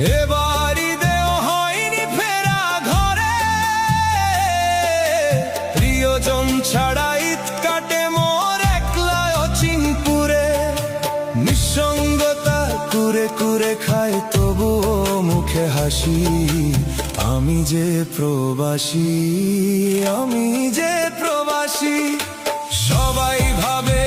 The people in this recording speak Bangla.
এবারই দেও হয়নি ফেরা ঘরে, প্রিয়জন ছাড়া ঈদ কাটে মোর একলা অচিনপুরে। নিঃসঙ্গতা কুরে কুরে খায় তবুও মুখে হাসি, আমি যে প্রবাসী, আমি যে প্রবাসী। সবাই ভাবে